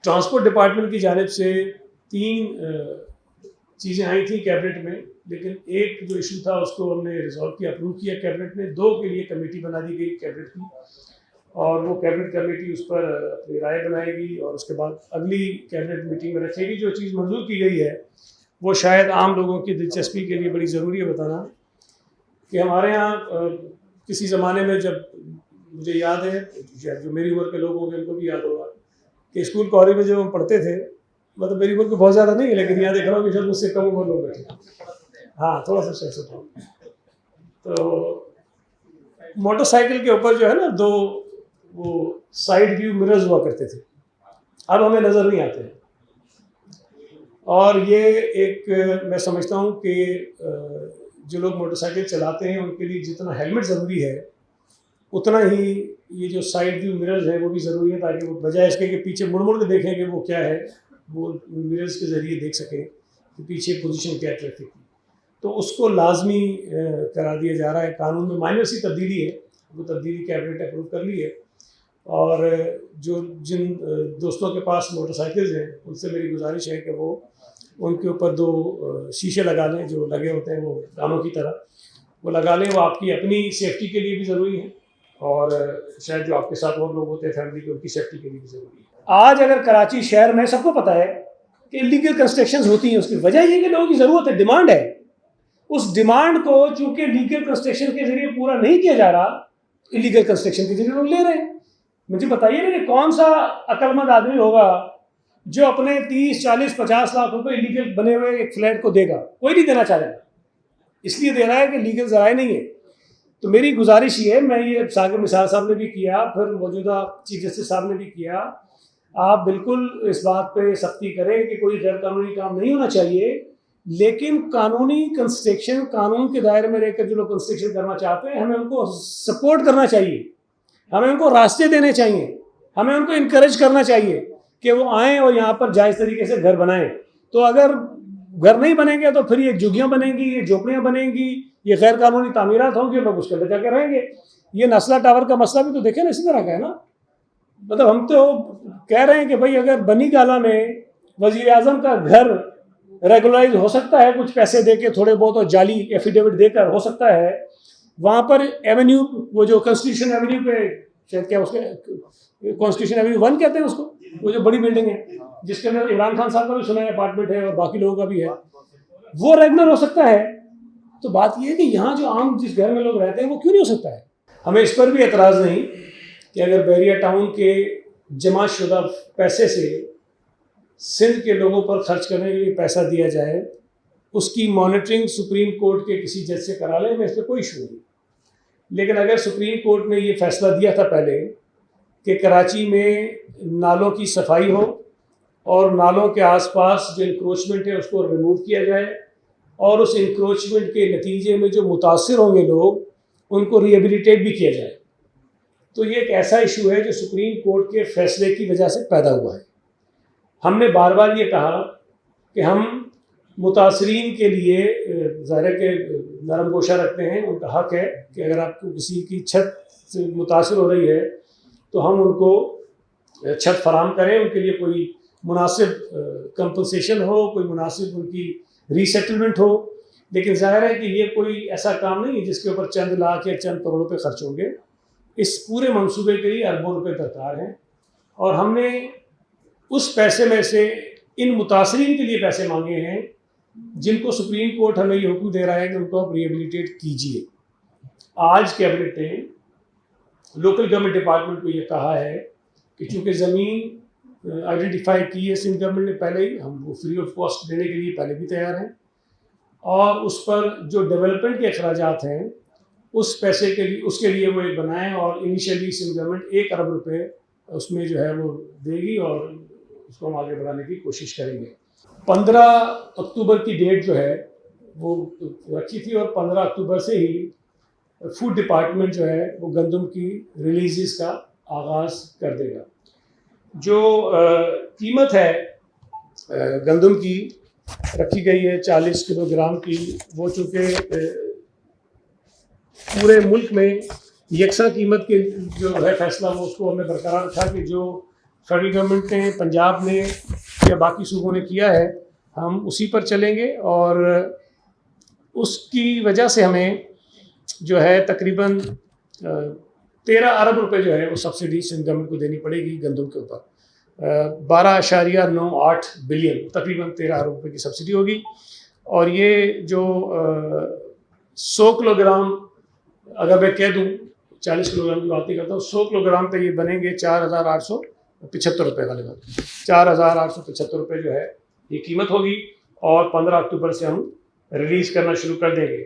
Transport department کی جانب سے 3 چیزیں آئی تھیں کیبنٹ میں، لیکن ایک جو ایشو تھا اس کو ہم نے ریزالو کیا، اپروو کیا کیبنٹ نے، 2 کے لیے کمیٹی بنا دی گئی کیبنٹ کی، اور وہ کیبنٹ کمیٹی اس پر اپنی رائے بنائے گی اور اس کے بعد اگلی کیبنٹ میٹنگ میں رکھے گی۔ جو چیز منظور کی گئی ہے وہ شاید عام لوگوں کی دلچسپی کے لیے بڑی ضروری ہے بتانا، کہ ہمارے ہاں کسی زمانے میں، جب مجھے یاد ہے، جو میری عمر کے لوگ ہوں گے ان کو بھی یاد ہوگا کہ اسکول کالج میں جب ہم پڑھتے تھے، مطلب میری عمر کو بہت زیادہ نہیں ہے لیکن یہاں دیکھ رہا ہوں کہ شاید مجھ سے کم عمر لوگ بیٹھے، ہاں تھوڑا سا شخص ہوتا ہوں، تو موٹر سائیکل کے اوپر جو ہے نا 2 وہ سائیڈ ویو مررز ہوا کرتے تھے، اب ہمیں نظر نہیں آتے ہیں، اور یہ ایک میں سمجھتا ہوں کہ جو لوگ موٹر سائیکل چلاتے ہیں ان کے لیے جتنا ہیلمٹ ضروری ہے اتنا ہی یہ جو سائیڈ ویو مررز ہیں وہ بھی ضروری ہے، تاکہ وہ بجائے اس کے پیچھے مڑ مڑ کے دیکھیں کہ وہ کیا ہے، وہ مررز کے ذریعے دیکھ سکیں کہ پیچھے پوزیشن کیا ہے ٹریفک کی۔ تو اس کو لازمی قرار دیا جا رہا ہے، قانون میں مائنر سی تبدیلی ہے، وہ تبدیلی کیبنٹ نے اپروو کر لی ہے، اور جن دوستوں کے پاس موٹر سائیکلز ہیں ان سے میری گزارش ہے کہ وہ ان کے اوپر 2 شیشے لگا لیں، جو لگے ہوتے ہیں وہ دانوں کی طرح، وہ لگا لیں، وہ آپ کی اپنی سیفٹی کے لیے بھی ضروری ہے، اور شاید جو آپ کے ساتھ اور لوگ ہوتے ہیں فیملی کے، ان کی سیفٹی کے لیے بھی ضروری ہے۔ آج اگر کراچی شہر میں سب کو پتہ ہے کہ انلیگل کنسٹرکشنز ہوتی ہیں، اس کی وجہ یہ کہ لوگوں کی ضرورت ہے، ڈیمانڈ ہے، اس ڈیمانڈ کو چونکہ لیگل کنسٹرکشن کے ذریعے پورا نہیں کیا جا رہا، انلیگل کنسٹرکشن کے ذریعے لوگ لے رہے ہیں۔ مجھے بتائیے نا کہ کون سا عقل مند آدمی ہوگا جو اپنے 30 40 50 لاکھ روپے انلیگل بنے ہوئے ایک فلیٹ کو دے گا؟ کوئی نہیں دینا چاہ رہا، اس لیے دے رہا ہے کہ لیگل ذرائع نہیں ہے۔ تو میری گزارش یہ ہے، میں یہ ثاقب نثار صاحب نے بھی کیا، پھر موجودہ چیف جسٹس صاحب نے بھی کیا، آپ بالکل اس بات پہ سختی کریں کہ کوئی غیر قانونی کام نہیں ہونا چاہیے، لیکن قانونی کنسٹرکشن، قانون کے دائرے میں رہ کر جو لوگ کنسٹرکشن کرنا چاہتے ہیں ہمیں ان کو سپورٹ کرنا چاہیے، ہمیں ان کو راستے دینے چاہیے، ہمیں ان کو انکریج کرنا چاہیے کہ وہ آئیں اور یہاں پر جائز طریقے سے گھر بنائیں۔ تو اگر گھر نہیں بنیں گے تو پھر یہ جھگیاں بنیں گی، یہ جھوپڑیاں بنیں گی، یہ غیر قانونی تعمیرات ہوں گی، لوگ اس کے اندر جا کے رہیں گے۔ یہ نسلہ ٹاور کا مسئلہ بھی تو دیکھیں نا، اسی طرح کا ہے نا، مطلب ہم تو کہہ رہے ہیں کہ بھائی اگر بنی گالہ میں وزیر اعظم کا گھر ریگولرائز ہو سکتا ہے کچھ پیسے دے کے تھوڑے بہت، اور جعلی ایفیڈیوٹ دے کر ہو سکتا ہے، وہاں پر ایونیو، وہ جو کانسٹیٹیوشن ایونیو پہ، شاید کیا اس کے کانسٹیٹیوشن ایونیو 1 کہتے ہیں اس کو، وہ جو بڑی بلڈنگ ہے جس کے اندر عمران خان صاحب کا بھی سنا ہے اپارٹمنٹ ہے اور باقی لوگوں کا بھی ہے، وہ ریگولر ہو سکتا ہے۔ تو بات یہ ہے کہ یہاں جو عام جس گھر میں لوگ رہتے ہیں وہ کیوں نہیں ہو سکتا ہے؟ ہمیں اس پر بھی اعتراض نہیں کہ اگر بحریہ ٹاؤن کے جمع شدہ پیسے سے سندھ کے لوگوں پر خرچ کرنے کے لیے پیسہ دیا جائے، اس کی مانیٹرنگ سپریم کورٹ کے کسی جج سے کرا لیں، میں اس پہ کوئی ایشو نہیں، لیکن اگر سپریم کورٹ نے یہ فیصلہ دیا تھا پہلے کہ کراچی میں نالوں کی صفائی ہو اور نالوں کے آس پاس جو انکروچمنٹ ہے اس کو ریموو کیا جائے، اور اس انکروچمنٹ کے نتیجے میں جو متاثر ہوں گے لوگ ان کو ریہیبلیٹیٹ بھی کیا جائے، تو یہ ایک ایسا ایشو ہے جو سپریم کورٹ کے فیصلے کی وجہ سے پیدا ہوا ہے۔ ہم نے بار بار یہ کہا کہ ہم متاثرین کے لیے ظاہر کے نرم گوشہ رکھتے ہیں، ان کا حق ہے کہ اگر آپ کو کسی کی چھت سے متاثر ہو رہی ہے تو ہم ان کو چھت فراہم کریں، ان کے لیے کوئی مناسب کمپنسیشن ہو، کوئی مناسب ان کی ری سیٹلمنٹ ہو، لیکن ظاہر ہے کہ یہ کوئی ایسا کام نہیں ہے جس کے اوپر چند لاکھ یا چند کروڑ روپے خرچ ہوں گے، اس پورے منصوبے کے لیے اربوں روپے درکار ہیں، اور ہم نے اس پیسے میں سے ان متاثرین کے لیے پیسے مانگے ہیں جن کو سپریم کورٹ ہمیں یہ حکم دے رہا ہے کہ ان کو آپ ریہیبلیٹیٹ کیجیے۔ آج کیبنٹ نے لوکل گورنمنٹ ڈپارٹمنٹ کو یہ کہا ہے کہ چونکہ زمین آئیڈینٹیفائی کی ہے سندھ گورنمنٹ نے پہلے ہی، ہم وہ فری آف کاسٹ دینے کے لیے پہلے بھی تیار ہیں، اور اس پر جو ڈیولپمنٹ کے اخراجات ہیں اس پیسے کے لیے، اس کے لیے وہ ایک بنائیں، اور انیشیلی سندھ گورنمنٹ 1 ارب روپے اس میں جو ہے وہ دے گی، اور اس کو ہم آگے بڑھانے کی کوشش کریں گے۔ 15 اکتوبر کی ڈیٹ جو ہے وہ رکھی تھی، اور 15 اکتوبر سے ہی فوڈ ڈپارٹمنٹ جو ہے وہ گندم کی ریلیزز کا آغاز کر دے گا۔ جو قیمت ہے گندم کی رکھی گئی ہے 40 کلو گرام کی، وہ چونکہ پورے ملک میں یکساں قیمت کے جو ہے فیصلہ وہ اس کو ہم نے برقرار رکھا کہ جو فیڈرل گورنمنٹ نے، پنجاب نے یا باقی صوبوں نے کیا ہے، ہم اسی پر چلیں گے، اور اس کی وجہ سے ہمیں جو ہے تقریباً 13 ارب روپے جو ہے وہ سبسڈی سندھ گورنمنٹ کو دینی پڑے گی گندم کے اوپر. 12.98 بلین، تقریباً 13 ارب روپے کی سبسڈی ہوگی. اور یہ جو 100 کلو گرام، اگر میں کہہ دوں 40 کلو گرام کی بات نہیں کرتا ہوں، 100 کلو گرام پہ یہ بنیں گے 4,875 روپے غالباً. 4,875 روپے جو ہے یہ قیمت ہوگی، اور 15 اکتوبر سے ہم ریلیز کرنا شروع کر دیں گے.